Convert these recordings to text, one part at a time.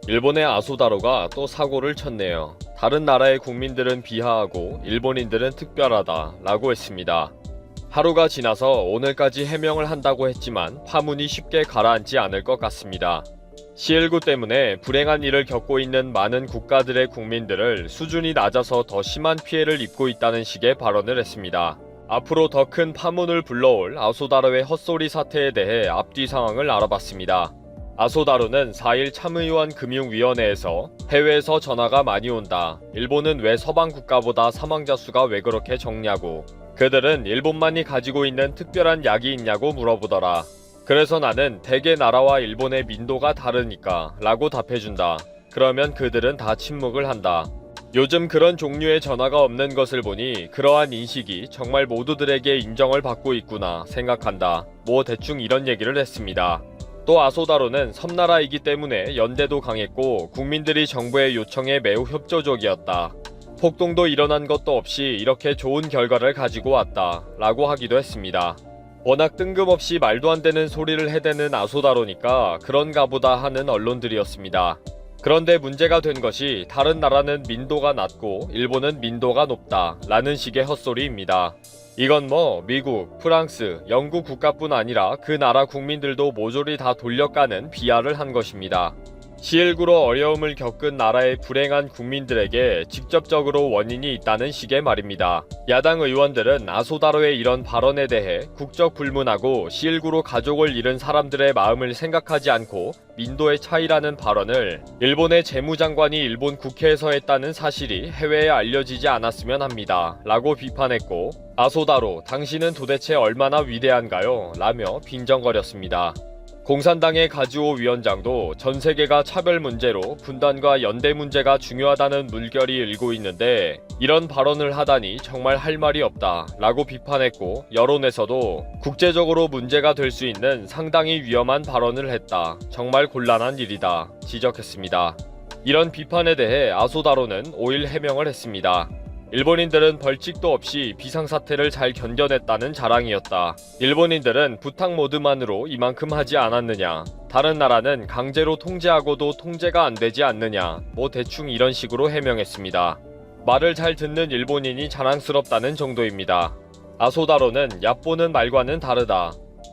일본의 아소다로가 또 사고를 쳤네요. 다른 나라의 국민들은 비하하고 일본인들은 특별하다 라고 했습니다. 하루가 지나서 오늘까지 해명을 한다고 했지만 파문이 쉽게 가라앉지 않을 것 같습니다. C19 때문에 불행한 일을 겪고 있는 많은 국가들의 국민들을 수준이 낮아서 더 심한 피해를 입고 있다는 식의 발언을 했습니다. 앞으로 더 큰 파문을 불러올 아소다로의 헛소리 사태에 대해 앞뒤 상황을 알아봤습니다. 아소다로는 4일 참의원 금융위원회에서 해외에서 전화가 많이 온다. 일본은 왜 서방 국가보다 사망자 수가 왜 그렇게 적냐고. 그들은 일본만이 가지고 있는 특별한 약이 있냐고 물어보더라. 그래서 나는 대개 나라와 일본의 민도가 다르니까 라고 답해준다. 그러면 그들은 다 침묵을 한다. 요즘 그런 종류의 전화가 없는 것을 보니 그러한 인식이 정말 모두들에게 인정을 받고 있구나 생각한다. 뭐 대충 이런 얘기를 했습니다. 또 아소다로는 섬나라이기 때문에 연대도 강했고 국민들이 정부의 요청에 매우 협조적이었다. 폭동도 일어난 것도 없이 이렇게 좋은 결과를 가지고 왔다 라고 하기도 했습니다. 워낙 뜬금없이 말도 안 되는 소리를 해대는 아소다로니까 그런가 보다 하는 언론들이었습니다. 그런데 문제가 된 것이 다른 나라는 민도가 낮고 일본은 민도가 높다 라는 식의 헛소리입니다. 이건 뭐 미국, 프랑스, 영국 국가뿐 아니라 그 나라 국민들도 모조리 다 돌려까는 비하를 한 것입니다. C19로 어려움을 겪은 나라의 불행한 국민들에게 직접적으로 원인이 있다는 식의 말입니다. 야당 의원들은 아소다로의 이런 발언에 대해 국적 불문하고 C19로 가족을 잃은 사람들의 마음을 생각하지 않고 민도의 차이라는 발언을 일본의 재무장관이 일본 국회에서 했다는 사실이 해외에 알려지지 않았으면 합니다. 라고 비판했고 아소다로 당신은 도대체 얼마나 위대한가요? 라며 빈정거렸습니다. 공산당의 가즈오 위원장도 전 세계가 차별 문제로 분단과 연대 문제가 중요하다는 물결이 일고 있는데 이런 발언을 하다니 정말 할 말이 없다 라고 비판했고 여론에서도 국제적으로 문제가 될 수 있는 상당히 위험한 발언을 했다. 정말 곤란한 일이다 지적했습니다. 이런 비판에 대해 아소다로는 5일 해명을 했습니다. 일본인들은 벌칙도 없이 비상사태를 잘 견뎌냈다는 자랑이었다. 일본인들은 부탁 모드만으로 이만큼 하지 않았느냐. 다른 나라는 강제로 통제하고도 통제가 안 되지 않느냐. 뭐 대충 이런 식으로 해명했습니다. 말을 잘 듣는 일본인이 자랑스럽다는 정도입니다. 아소다로는 얕보는 말과는 다르다.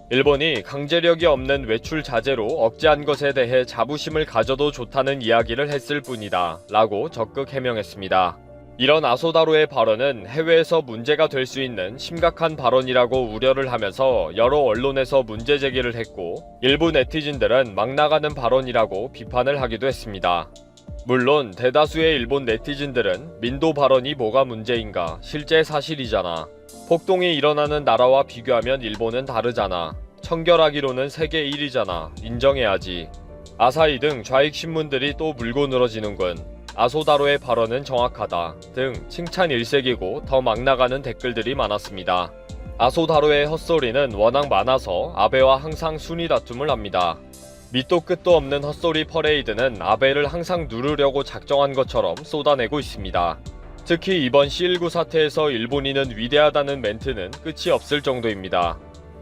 일본이 강제력이 없는 외출 자제로 억제한 것에 대해 자부심을 가져도 좋다는 이야기를 했을 뿐이다. 라고 적극 해명했습니다. 이런 아소다로의 발언은 해외에서 문제가 될 수 있는 심각한 발언이라고 우려를 하면서 여러 언론에서 문제 제기를 했고 일부 네티즌들은 막 나가는 발언이라고 비판을 하기도 했습니다. 물론 대다수의 일본 네티즌들은 민도 발언이 뭐가 문제인가 실제 사실이잖아. 폭동이 일어나는 나라와 비교하면 일본은 다르잖아. 청결하기로는 세계 1위잖아. 인정해야지. 아사히 등 좌익 신문들이 또 물고 늘어지는군. 아소다로의 발언은 정확하다 등 칭찬 일색이고 더 막 나가는 댓글들이 많았습니다. 아소다로의 헛소리는 워낙 많아서 아베와 항상 순위 다툼을 합니다. 밑도 끝도 없는 헛소리 퍼레이드는 아베를 항상 누르려고 작정한 것처럼 쏟아내고 있습니다. 특히 이번 C19 사태에서 일본인은 위대하다는 멘트는 끝이 없을 정도입니다.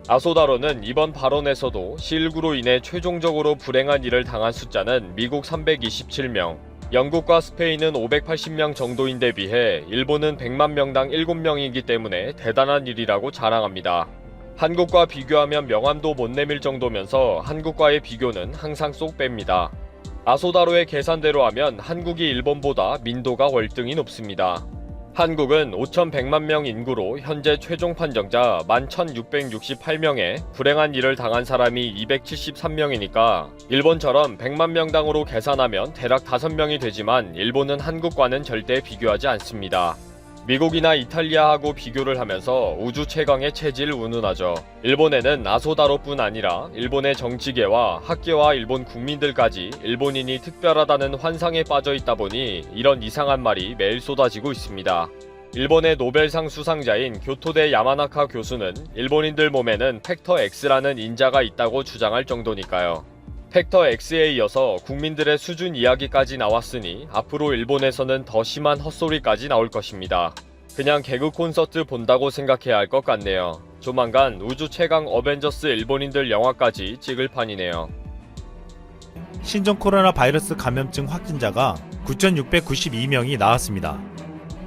아소다로는 이번 발언에서도 C19로 인해 최종적으로 불행한 일을 당한 숫자는 미국 327명, 영국과 스페인은 580명 정도인데 비해 일본은 100만 명당 7명이기 때문에 대단한 일이라고 자랑합니다. 한국과 비교하면 명함도 못 내밀 정도면서 한국과의 비교는 항상 쏙 뺍니다. 아소다로의 계산대로 하면 한국이 일본보다 민도가 월등히 높습니다. 한국은 5,100만 명 인구로 현재 최종 판정자 11,668명에 불행한 일을 당한 사람이 273명이니까 일본처럼 100만 명당으로 계산하면 대략 5명이 되지만 일본은 한국과는 절대 비교하지 않습니다. 미국이나 이탈리아하고 비교를 하면서 우주 최강의 체질 운운하죠. 일본에는 아소다로뿐 아니라 일본의 정치계와 학계와 일본 국민들까지 일본인이 특별하다는 환상에 빠져 있다 보니 이런 이상한 말이 매일 쏟아지고 있습니다. 일본의 노벨상 수상자인 교토대 야마나카 교수는 일본인들 몸에는 팩터 X라는 인자가 있다고 주장할 정도니까요. 팩터 X에 이어서 국민들의 수준 이야기까지 나왔으니 앞으로 일본에서는 더 심한 헛소리까지 나올 것입니다. 그냥 개그 콘서트 본다고 생각해야 할 것 같네요. 조만간 우주 최강 어벤져스 일본인들 영화까지 찍을 판이네요. 신종 코로나 바이러스 감염증 확진자가 9,692명이 나왔습니다.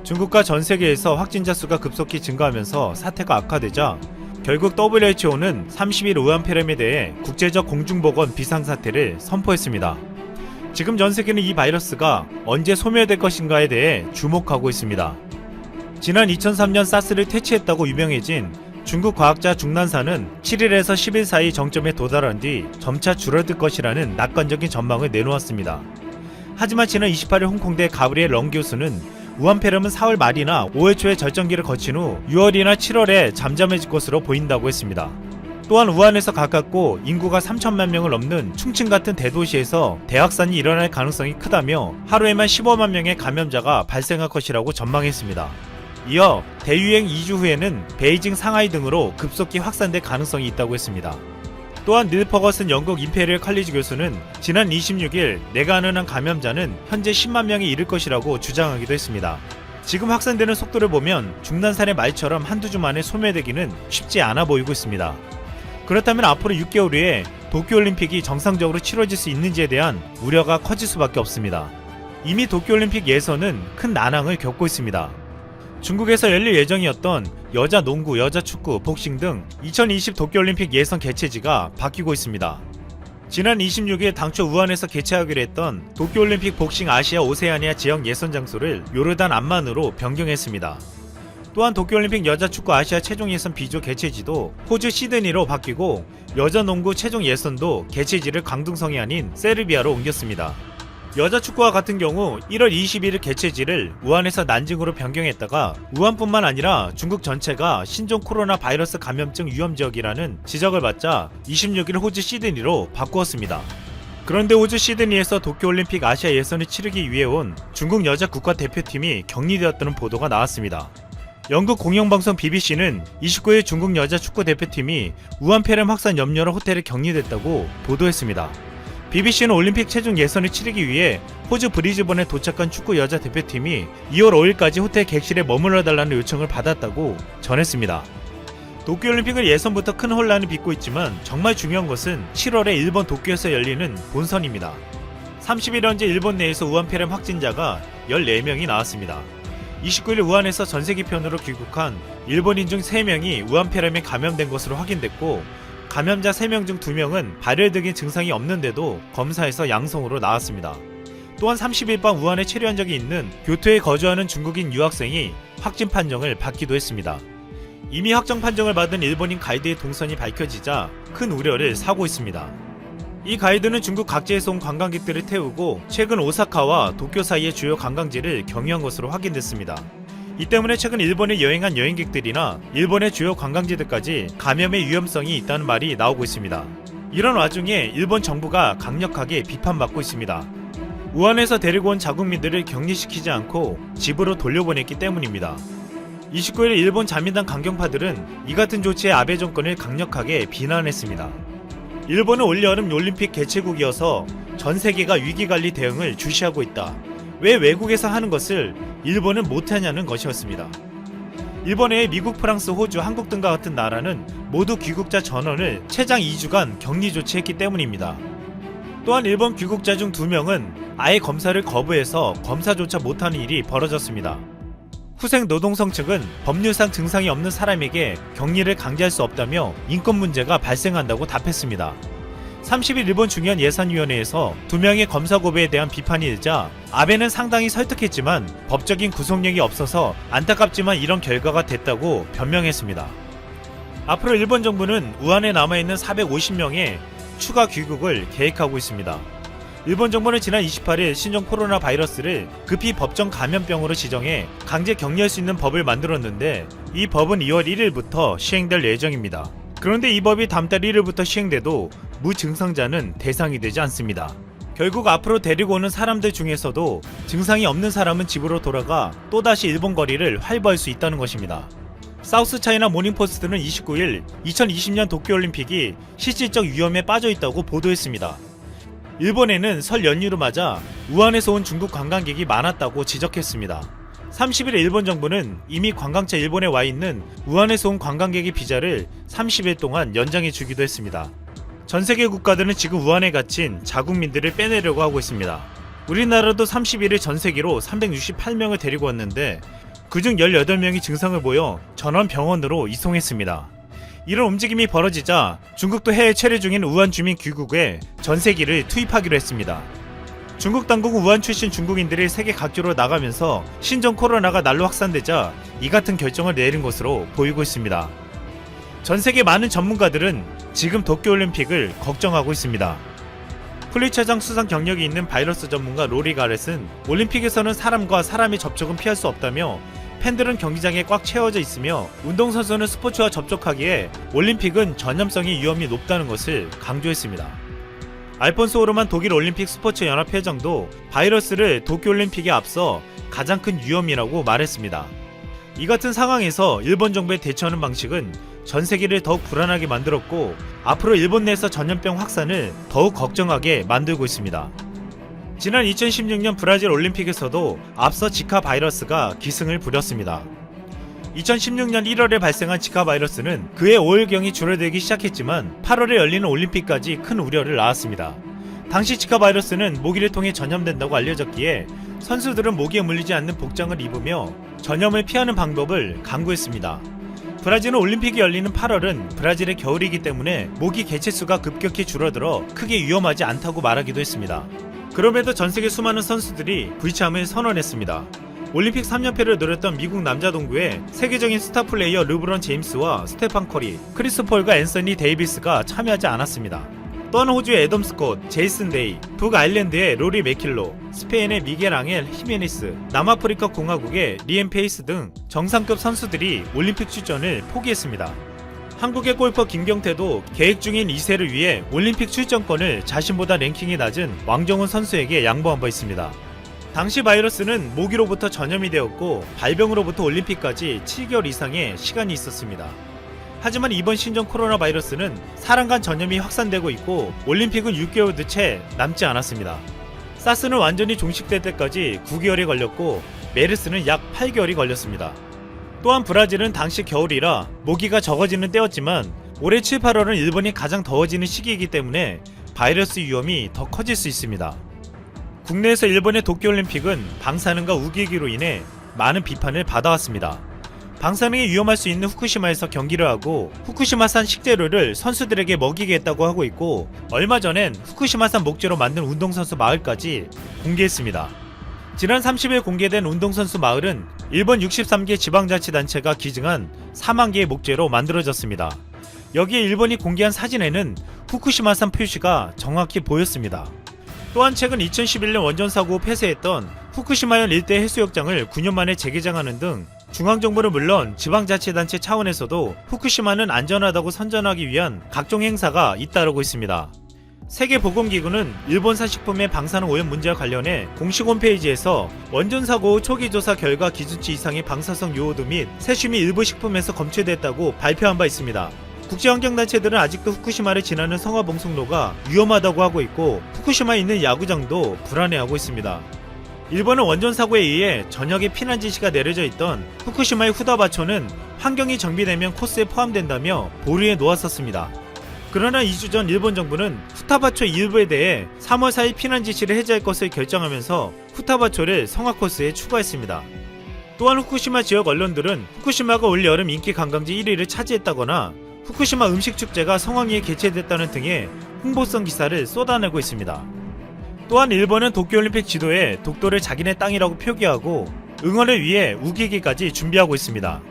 중국과 전 세계에서 확진자 수가 급속히 증가하면서 사태가 악화되자 결국 WHO는 30일 우한폐렴에 대해 국제적 공중보건 비상사태를 선포했습니다. 지금 전 세계는 이 바이러스가 언제 소멸될 것인가에 대해 주목하고 있습니다. 지난 2003년 사스를 퇴치했다고 유명해진 중국 과학자 중난사는 7일에서 10일 사이 정점에 도달한 뒤 점차 줄어들 것이라는 낙관적인 전망을 내놓았습니다. 하지만 지난 28일 홍콩대 가브리엘 렁 교수는 우한폐렴은 4월 말이나 5월 초에 절정기를 거친 후 6월이나 7월에 잠잠해질 것으로 보인다고 했습니다. 또한 우한에서 가깝고 인구가 3천만 명을 넘는 충칭 같은 대도시에서 대확산이 일어날 가능성이 크다며 하루에만 15만 명의 감염자가 발생할 것이라고 전망했습니다. 이어 대유행 2주 후에는 베이징, 상하이 등으로 급속히 확산될 가능성이 있다고 했습니다. 또한 닐 퍼거슨 영국 임페리얼 칼리지 교수는 지난 26일 내가 아는 한 감염자는 현재 10만 명에 이를 것이라고 주장하기도 했습니다. 지금 확산되는 속도를 보면 중난산의 말처럼 한두 주 만에 소멸되기는 쉽지 않아 보이고 있습니다. 그렇다면 앞으로 6개월 후에 도쿄올림픽이 정상적으로 치러질 수 있는지에 대한 우려가 커질 수밖에 없습니다. 이미 도쿄올림픽 예선은 큰 난항을 겪고 있습니다. 중국에서 열릴 예정이었던 여자 농구, 여자 축구, 복싱 등 2020 도쿄올림픽 예선 개최지가 바뀌고 있습니다. 지난 26일 당초 우한에서 개최하기로 했던 도쿄올림픽 복싱 아시아 오세아니아 지역 예선 장소를 요르단 암만으로 변경했습니다. 또한 도쿄올림픽 여자 축구 아시아 최종 예선 B조 개최지도 호주 시드니로 바뀌고 여자 농구 최종 예선도 개최지를 강등성이 아닌 세르비아로 옮겼습니다. 여자 축구와 같은 경우 1월 21일 개최지를 우한에서 난징으로 변경했다가 우한뿐만 아니라 중국 전체가 신종 코로나 바이러스 감염증 위험지역이라는 지적을 받자 26일 호주 시드니로 바꾸었습니다. 그런데 호주 시드니에서 도쿄올림픽 아시아 예선을 치르기 위해 온 중국 여자 국가대표팀이 격리되었다는 보도가 나왔습니다. 영국 공영방송 BBC는 29일 중국 여자 축구대표팀이 우한폐렴 확산 염려로 호텔에 격리됐다고 보도했습니다. BBC는 올림픽 최종 예선을 치르기 위해 호주 브리즈번에 도착한 축구 여자 대표팀이 2월 5일까지 호텔 객실에 머물러달라는 요청을 받았다고 전했습니다. 도쿄올림픽을 예선부터 큰 혼란을 빚고 있지만 정말 중요한 것은 7월에 일본 도쿄에서 열리는 본선입니다. 30일 현재 일본 내에서 우한폐렴 확진자가 14명이 나왔습니다. 29일 우한에서 전세기편으로 귀국한 일본인 중 3명이 우한폐렴에 감염된 것으로 확인됐고 감염자 3명 중 2명은 발열 등의 증상이 없는데도 검사에서 양성으로 나왔습니다. 또한 30일 밤 우한에 체류한 적이 있는 교토에 거주하는 중국인 유학생이 확진 판정을 받기도 했습니다. 이미 확정 판정을 받은 일본인 가이드의 동선이 밝혀지자 큰 우려를 사고 있습니다. 이 가이드는 중국 각지에서 온 관광객들을 태우고 최근 오사카와 도쿄 사이의 주요 관광지를 경유한 것으로 확인됐습니다. 이 때문에 최근 일본에 여행한 여행객들이나 일본의 주요 관광지들까지 감염의 위험성이 있다는 말이 나오고 있습니다. 이런 와중에 일본 정부가 강력하게 비판받고 있습니다. 우한에서 데리고 온 자국민들을 격리시키지 않고 집으로 돌려보냈기 때문입니다. 29일 일본 자민당 강경파들은 이 같은 조치에 아베 정권을 강력하게 비난했습니다. 일본은 올여름 올림픽 개최국이어서 전 세계가 위기관리 대응을 주시하고 있다. 왜 외국에서 하는 것을 일본은 못하냐는 것이었습니다. 일본 외에 미국, 프랑스, 호주, 한국 등과 같은 나라는 모두 귀국자 전원을 최장 2주간 격리 조치했기 때문입니다. 또한 일본 귀국자 중 2명은 아예 검사를 거부해서 검사조차 못하는 일이 벌어졌습니다. 후생 노동성 측은 법률상 증상이 없는 사람에게 격리를 강제할 수 없다며 인권 문제가 발생한다고 답했습니다. 30일 일본 중요한 예산위원회에서 2명의 검사 고배에 대한 비판이 일자 아베는 상당히 설득했지만 법적인 구속력이 없어서 안타깝지만 이런 결과가 됐다고 변명했습니다. 앞으로 일본 정부는 우한에 남아있는 450명의 추가 귀국을 계획하고 있습니다. 일본 정부는 지난 28일 신종 코로나 바이러스를 급히 법정 감염병으로 지정해 강제 격리할 수 있는 법을 만들었는데 이 법은 2월 1일부터 시행될 예정입니다. 그런데 이 법이 다음 달 1일부터 시행돼도 무증상자는 대상이 되지 않습니다. 결국 앞으로 데리고 오는 사람들 중에서도 증상이 없는 사람은 집으로 돌아가 또다시 일본 거리를 활보할 수 있다는 것입니다. 사우스차이나 모닝포스트는 29일 2020년 도쿄올림픽이 실질적 위험에 빠져있다고 보도했습니다. 일본에는 설 연휴를 맞아 우한에서 온 중국 관광객이 많았다고 지적했습니다. 30일 일본 정부는 이미 관광차 일본에 와 있는 우한에서 온 관광객의 비자를 30일 동안 연장해 주기도 했습니다. 전 세계 국가들은 지금 우한에 갇힌 자국민들을 빼내려고 하고 있습니다. 우리나라도 30일에 전 세계로 368명을 데리고 왔는데 그중 18명이 증상을 보여 전원 병원으로 이송했습니다. 이런 움직임이 벌어지자 중국도 해외 체류 중인 우한 주민 귀국에 전세기를 투입하기로 했습니다. 중국 당국은 우한 출신 중국인들이 세계 각지로 나가면서 신종 코로나가 날로 확산되자 이 같은 결정을 내린 것으로 보이고 있습니다. 전 세계 많은 전문가들은 지금 도쿄올림픽을 걱정하고 있습니다. 퓰리처상 수상 경력이 있는 바이러스 전문가 로리 가렛은 올림픽에서는 사람과 사람의 접촉은 피할 수 없다며 팬들은 경기장에 꽉 채워져 있으며 운동선수는 스포츠와 접촉하기에 올림픽은 전염성의 위험이 높다는 것을 강조했습니다. 알폰소 오르만 독일 올림픽 스포츠 연합 회장도 바이러스를 도쿄올림픽에 앞서 가장 큰 위험이라고 말했습니다. 이 같은 상황에서 일본 정부의 대처하는 방식은 전 세계를 더욱 불안하게 만들었고 앞으로 일본 내에서 전염병 확산을 더욱 걱정하게 만들고 있습니다. 지난 2016년 브라질 올림픽에서도 앞서 지카 바이러스가 기승을 부렸습니다. 2016년 1월에 발생한 지카 바이러스는 그해 5일경이 줄어들기 시작했지만 8월에 열리는 올림픽까지 큰 우려를 낳았습니다. 당시 지카 바이러스는 모기를 통해 전염된다고 알려졌기에 선수들은 모기에 물리지 않는 복장을 입으며 전염을 피하는 방법을 강구했습니다. 브라질은 올림픽이 열리는 8월은 브라질의 겨울이기 때문에 모기 개체수가 급격히 줄어들어 크게 위험하지 않다고 말하기도 했습니다. 그럼에도 전세계 수많은 선수들이 불참을 선언했습니다. 올림픽 3연패를 노렸던 미국 남자 동부에 세계적인 스타 플레이어 르브론 제임스와 스테판 커리, 크리스 폴과 앤서니 데이비스가 참여하지 않았습니다. 또한 호주의 애덤 스콧, 제이슨 데이, 북아일랜드의 로리 맥킬로, 스페인의 미겔 앙헬 히메네스, 남아프리카 공화국의 리엠 페이스 등 정상급 선수들이 올림픽 출전을 포기했습니다. 한국의 골퍼 김경태도 계획 중인 2세를 위해 올림픽 출전권을 자신보다 랭킹이 낮은 왕정훈 선수에게 양보한 바 있습니다. 당시 바이러스는 모기로부터 전염이 되었고 발병으로부터 올림픽까지 7개월 이상의 시간이 있었습니다. 하지만 이번 신종 코로나 바이러스는 사람 간 전염이 확산되고 있고 올림픽은 6개월도 채 남지 않았습니다. 사스는 완전히 종식될 때까지 9개월이 걸렸고 메르스는 약 8개월이 걸렸습니다. 또한 브라질은 당시 겨울이라 모기가 적어지는 때였지만 올해 7, 8월은 일본이 가장 더워지는 시기이기 때문에 바이러스 위험이 더 커질 수 있습니다. 국내에서 일본의 도쿄올림픽은 방사능과 우기기로 인해 많은 비판을 받아왔습니다. 방사능이 위험할 수 있는 후쿠시마에서 경기를 하고 후쿠시마산 식재료를 선수들에게 먹이게 했다고 하고 있고 얼마 전엔 후쿠시마산 목재로 만든 운동선수 마을까지 공개했습니다. 지난 30일 공개된 운동선수 마을은 일본 63개 지방자치단체가 기증한 4만 개의 목재로 만들어졌습니다. 여기에 일본이 공개한 사진에는 후쿠시마산 표시가 정확히 보였습니다. 또한 최근 2011년 원전 사고 후 폐쇄했던 후쿠시마현 일대 해수욕장을 9년 만에 재개장하는 등 중앙정부는 물론 지방자치단체 차원에서도 후쿠시마는 안전하다고 선전하기 위한 각종 행사가 잇따르고 있습니다. 세계보건기구는 일본산 식품의 방사능 오염 문제와 관련해 공식 홈페이지에서 원전 사고 후 초기 조사 결과 기준치 이상의 방사성 요오드 및 세슘이 일부 식품에서 검출됐다고 발표한 바 있습니다. 국제환경단체들은 아직도 후쿠시마를 지나는 성화봉송로가 위험하다고 하고 있고 후쿠시마에 있는 야구장도 불안해하고 있습니다. 일본은 원전 사고에 의해 전역에 피난 지시가 내려져 있던 후쿠시마의 후다바초는 환경이 정비되면 코스에 포함된다며 보류해 놓았었습니다. 그러나 2주 전 일본 정부는 후타바초 일부에 대해 3월 4일 피난 지시를 해제할 것을 결정하면서 후타바초를 성화 코스에 추가했습니다. 또한 후쿠시마 지역 언론들은 후쿠시마가 올 여름 인기 관광지 1위를 차지했다거나 후쿠시마 음식축제가 성황리에 개최됐다는 등의 홍보성 기사를 쏟아내고 있습니다. 또한 일본은 도쿄올림픽 지도에 독도를 자기네 땅이라고 표기하고 응원을 위해 우기기까지 준비하고 있습니다.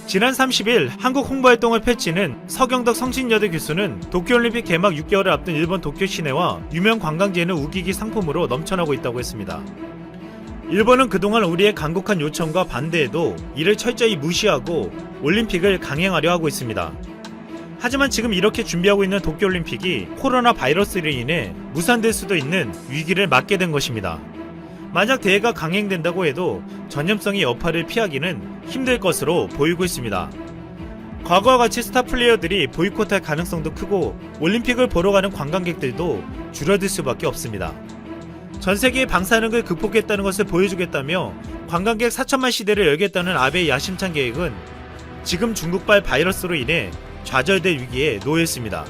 지난 30일 한국 홍보활동을 펼치는 서경덕 성신여대 교수는 도쿄올림픽 개막 6개월을 앞둔 일본 도쿄 시내와 유명 관광지에는 우기기 상품으로 넘쳐나고 있다고 했습니다. 일본은 그동안 우리의 간곡한 요청과 반대에도 이를 철저히 무시하고 올림픽을 강행하려 하고 있습니다. 하지만 지금 이렇게 준비하고 있는 도쿄올림픽이 코로나 바이러스로 인해 무산될 수도 있는 위기를 맞게 된 것입니다. 만약 대회가 강행된다고 해도 전염성의 여파를 피하기는 힘들 것으로 보이고 있습니다. 과거와 같이 스타 플레이어들이 보이콧할 가능성도 크고 올림픽을 보러 가는 관광객들도 줄어들 수밖에 없습니다. 전 세계의 방사능을 극복했다는 것을 보여주겠다며 관광객 4천만 시대를 열겠다는 아베의 야심찬 계획은 지금 중국발 바이러스로 인해 좌절될 위기에 놓여 있습니다.